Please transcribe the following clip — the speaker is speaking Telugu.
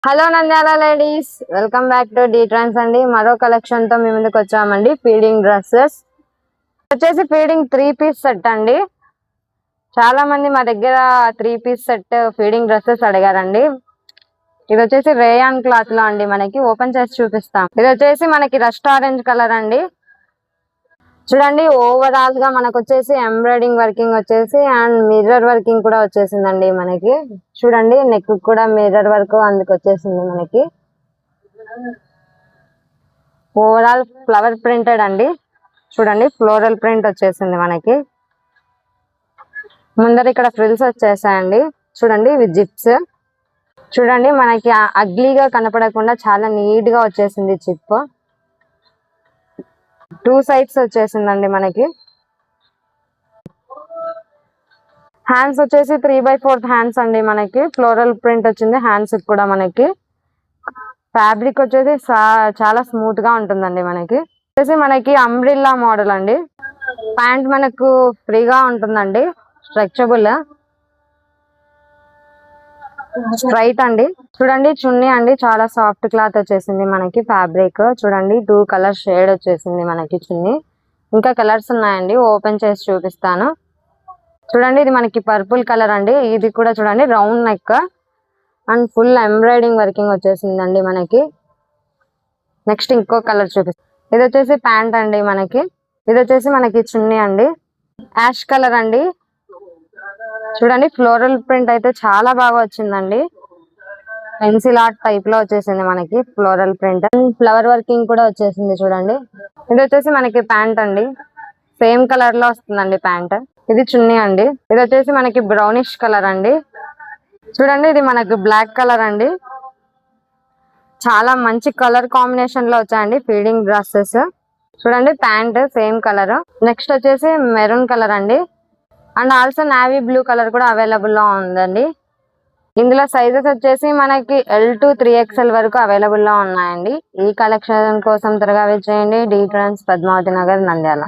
Hello Nandyal ladies, welcome back to the trends అండి. మరో కలెక్షన్ తో మీ ముందుకు వచ్చామండి. ఫీడింగ్ డ్రెస్సెస్ వచ్చేసి ఫీడింగ్ 3-పీస్ సెట్ అండి. చాలా మంది మా దగ్గర 3-పీస్ సెట్ ఫీడింగ్ డ్రెస్సెస్ అడిగారండి. ఇది వచ్చేసి రేయాన్ క్లాత్ లో అండి. మనకి ఓపెన్ చేసి చూపిస్తాం. ఇది వచ్చేసి మనకి రస్ట్ ఆరెంజ్ కలర్ అండి. చూడండి, ఓవరాల్ గా మనకు వచ్చేసి ఎంబ్రాయిడింగ్ వర్కింగ్ వచ్చేసి అండ్ మిర్రర్ వర్కింగ్ కూడా వచ్చేసిందండి. మనకి చూడండి, నెక్ కూడా మిర్రర్ వర్క్ అందుకు వచ్చేసింది. మనకి ఓవరాల్ ఫ్లవర్ ప్రింటెడ్ అండి. చూడండి, ఫ్లోరల్ ప్రింట్ వచ్చేసింది. మనకి ముందర ఇక్కడ ఫ్రిల్స్ వచ్చేసాయండి. చూడండి, ఇవి జిప్స్. చూడండి, మనకి అగ్లీగా కనపడకుండా చాలా నీట్ గా వచ్చేసింది చిప్. 2 సైడ్స్ వచ్చేసిందండి. మనకి హ్యాండ్స్ వచ్చేసి 3/4 హ్యాండ్స్ అండి. మనకి ఫ్లోరల్ ప్రింట్ వచ్చింది హ్యాండ్స్ కూడా. మనకి ఫ్యాబ్రిక్ వచ్చేసి చాలా స్మూత్ గా ఉంటుందండి. మనకి అంబ్రిల్లా మోడల్ అండి. ప్యాంట్ మనకు ఫ్రీగా ఉంటుందండి. స్ట్రెచబుల్ స్ట్రైట్ అండి. చూడండి, చున్నీ అండి చాలా సాఫ్ట్ క్లాత్ వచ్చేసింది. మనకి ఫ్యాబ్రిక్ చూడండి 2 కలర్ షేడ్ వచ్చేసింది. మనకి చున్నీ ఇంకా కలర్స్ ఉన్నాయండి. ఓపెన్ చేసి చూపిస్తాను. చూడండి, ఇది మనకి పర్పుల్ కలర్ అండి. ఇది కూడా చూడండి, round neck and full embroidering working వచ్చేసిందండి. మనకి నెక్స్ట్ ఇంకో కలర్ చూపిస్తాను. ఇది వచ్చేసి ప్యాంట్ అండి. ఇది వచ్చేసి మనకి చున్నీ అండి. యాష్ కలర్ అండి. చూడండి, ఫ్లోరల్ ప్రింట్ అయితే చాలా బాగా వచ్చిందండి. పెన్సిల్ ఆర్ట్ టైప్ లో వచ్చేసింది. మనకి floral print and flower working కూడా వచ్చేసింది. చూడండి, ఇది వచ్చేసి మనకి ప్యాంట్ అండి. సేమ్ కలర్ లో వస్తుందండి ప్యాంట్. ఇది చున్నీ అండి. ఇది వచ్చేసి మనకి బ్రౌనిష్ కలర్ అండి. చూడండి, ఇది మనకి బ్లాక్ కలర్ అండి. చాలా మంచి కలర్ కాంబినేషన్ లో వచ్చాయండి ఫీడింగ్ డ్రెస్సెస్. చూడండి, ప్యాంట్ సేమ్ కలర్. నెక్స్ట్ వచ్చేసి మెరూన్ కలర్ అండి. And also navy blue colour కూడా అవైలబుల్ లో ఉందండి. ఇందులో సైజెస్ వచ్చేసి మనకి L to 3XL వరకు అవైలబుల్ లో ఉన్నాయండి. ఈ కలెక్షన్ కోసం త్వరగా విచ్చేయండి. డి ట్రాన్స్, పద్మావతి నగర్, నంద్యాల.